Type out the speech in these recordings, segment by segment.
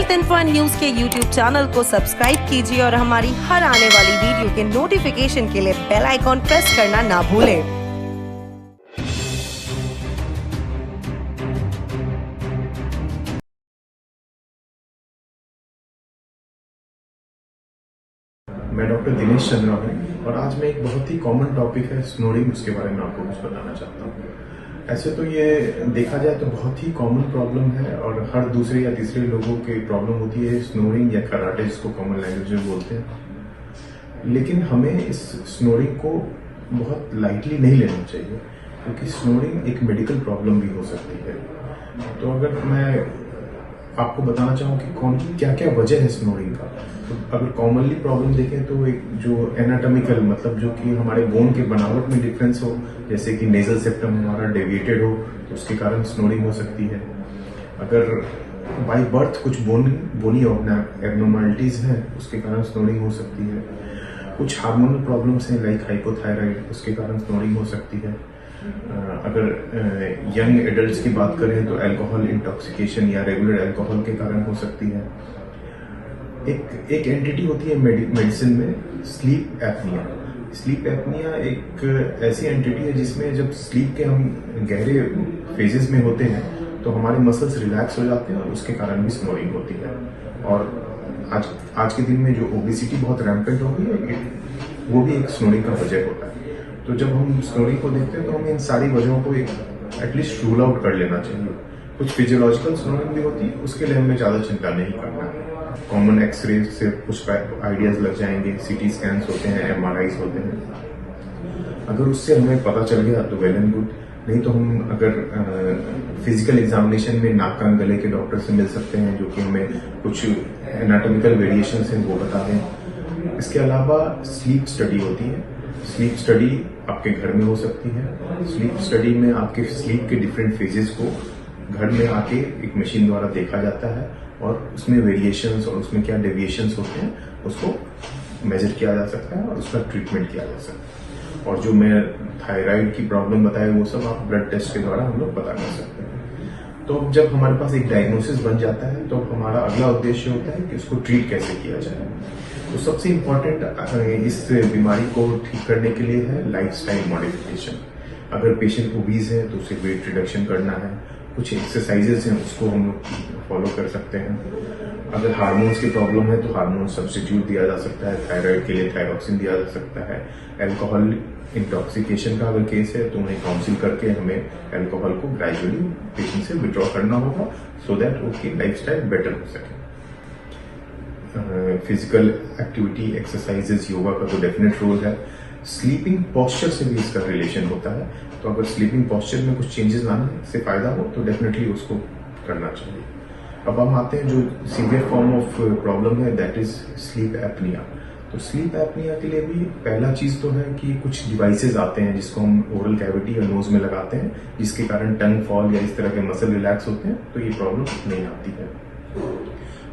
Health info news के YouTube channel को subscribe कीजिए और हमारी हर आने वाली वीडियो के नोटिफिकेशन के लिए बेल आइकॉन प्रेस करना ना भूलें। मैं डॉक्टर दिनेश चंद्रा हूँ और आज मैं एक बहुत ही कॉमन टॉपिक है स्नोरिंग, उसके बारे में आपको कुछ बताना चाहता हूँ। ऐसे तो ये देखा जाए तो बहुत ही कॉमन प्रॉब्लम है और हर दूसरे या तीसरे लोगों की प्रॉब्लम होती है स्नोरिंग या कराटे, जिसको कॉमन लैंग्वेज में बोलते हैं। लेकिन हमें इस स्नोरिंग को बहुत लाइटली नहीं लेना चाहिए, क्योंकि स्नोरिंग एक मेडिकल प्रॉब्लम भी हो सकती है। तो अगर मैं आपको बताना चाहूँ कि क्या क्या वजह है स्नोरिंग का, तो अगर कॉमनली प्रॉब्लम देखें तो एक जो एनाटॉमिकल, मतलब जो कि हमारे बोन के बनावट में डिफरेंस हो, जैसे कि नेजल सेप्टम हमारा डेविएटेड हो तो उसके कारण स्नोरिंग हो सकती है। अगर बाय बर्थ कुछ बोनी एबनॉर्मलिटीज हैं उसके कारण स्नोरिंग हो सकती है। कुछ हार्मोनल प्रॉब्लम्स हैं लाइक हाइपोथायराइड, उसके कारण स्नोरिंग हो सकती है। अगर यंग एडल्ट्स की बात करें तो अल्कोहल इंटॉक्सिकेशन या रेगुलर अल्कोहल के कारण हो सकती है। एक एंटिटी होती है मेडिसिन में, स्लीप एपनिया। स्लीप एपनिया एक ऐसी एंटिटी है जिसमें जब स्लीप के हम गहरे फेजेस में होते हैं तो हमारे मसल्स रिलैक्स हो जाते हैं और उसके कारण भी स्नोरिंग होती है। और आज के दिन में जो ओबेसिटी बहुत रैम्पेंट हो गई है, वो भी एक स्नोरिंग का वजह होता है। तो जब हम स्नोरिंग को देखते हैं तो हमें इन सारी वजहों को एटलीस्ट रूल आउट कर लेना चाहिए। कुछ फिजियोलॉजिकल स्नोरिंग भी होती है, उसके लिए हमें ज्यादा चिंता नहीं करना है। कॉमन एक्सरे से कुछ आइडियाज लग जाएंगे, सीटी स्कैन्स होते हैं, एमआरआईज होते हैं। अगर उससे हमें पता चल गया तो वेल एंड गुड, नहीं तो हम अगर फिजिकल एग्जामिनेशन में नाक कान गले के डॉक्टर से मिल सकते हैं, जो कि हमें कुछ एनाटॉमिकल वेरिएशन है वो बता दें। इसके अलावा स्लीप स्टडी होती है। स्लीप स्टडी आपके घर में हो सकती है। स्लीप स्टडी में आपके स्लीप के डिफरेंट फेजेस को घर में आके एक मशीन द्वारा देखा जाता है और उसमें वेरिएशंस और उसमें क्या डेविएशंस होते हैं उसको मेजर किया जा सकता है और उसका ट्रीटमेंट किया जा सकता है। और जो मैं थायराइड की प्रॉब्लम बताया वो सब आप ब्लड टेस्ट के द्वारा हम लोग पता कर सकते हैं। तो जब हमारे पास एक डायग्नोसिस बन जाता है तो हमारा अगला उद्देश्य होता है कि उसको ट्रीट कैसे किया जाए। तो सबसे इम्पोर्टेंट इस बीमारी को ठीक करने के लिए है लाइफस्टाइल मॉडिफिकेशन। अगर पेशेंट ओबीज है तो उसे वेट रिडक्शन करना है, कुछ एक्सरसाइजेस हैं उसको हम लोग फॉलो कर सकते हैं। अगर हार्मोन्स की प्रॉब्लम है तो हार्मोन सब्स्टिट्यूट दिया जा सकता है, थायराइड के लिए थायरोक्सिन दिया जा सकता है। अल्कोहल इंटॉक्सिकेशन का अगर केस है तो उन्हें काउंसिल करके हमें अल्कोहल को ग्रेजुअली पेशेंट से विड्रॉ करना होगा, सो दैट उसकी लाइफस्टाइल बेटर हो सके। फिजिकल एक्टिविटी, एक्सरसाइजेस, योगा का तो डेफिनेट रोल है। स्लीपिंग पोस्चर से भी इसका रिलेशन होता है, तो अगर स्लीपिंग पोस्चर में कुछ चेंजेस लाने से फायदा हो तो डेफिनेटली उसको करना चाहिए। अब हम आते हैं जो सीवियर फॉर्म ऑफ प्रॉब्लम है, दैट इज स्लीप एपनिया। तो स्लीप एपनिया के लिए भी पहला चीज तो है कि कुछ डिवाइसेस आते हैं जिसको हम ओरल कैविटी या नोज में लगाते हैं, जिसके कारण टंग फॉल या इस तरह के मसल रिलैक्स होते हैं, तो ये प्रॉब्लम नहीं आती है।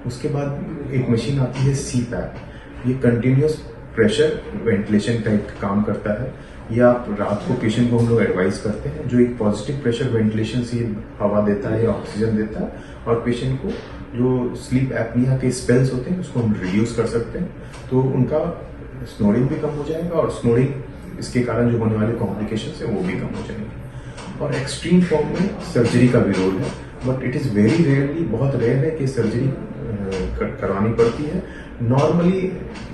उसके बाद एक मशीन आती है सीपैप। ये कंटिन्यूअस प्रेशर वेंटिलेशन टाइप काम करता है। या रात को पेशेंट को हम लोग एडवाइस करते हैं, जो एक पॉजिटिव प्रेशर वेंटिलेशन से हवा देता है या ऑक्सीजन देता है, और पेशेंट को जो स्लीप एपनिया के स्पेल्स होते हैं उसको हम रिड्यूस कर सकते हैं, तो उनका स्नोरिंग भी कम हो जाएगा और स्नोरिंग इसके कारण जो होने वाले कॉम्प्लिकेशंस है वो भी कम हो जाएंगे। और एक्सट्रीम फॉर्म में सर्जरी का भी रोल है, but it is very rarely, बहुत रेयर है कि सर्जरी करवानी पड़ती है। नॉर्मली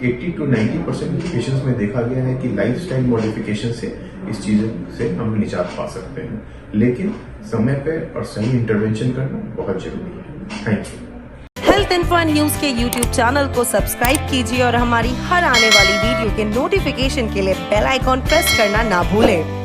80 to 90% पेशेंट्स में देखा गया है कि लाइफस्टाइल मॉडिफिकेशन से इस चीज से हम निजात पा सकते हैं, लेकिन समय पे और सही इंटरवेंशन करना बहुत जरूरी है। Thank you. Health info news के यूट्यूब चैनल को सब्सक्राइब कीजिए और हमारी हर आने वाली वीडियो के नोटिफिकेशन के लिए बेल आइकॉन प्रेस करना ना भूलें।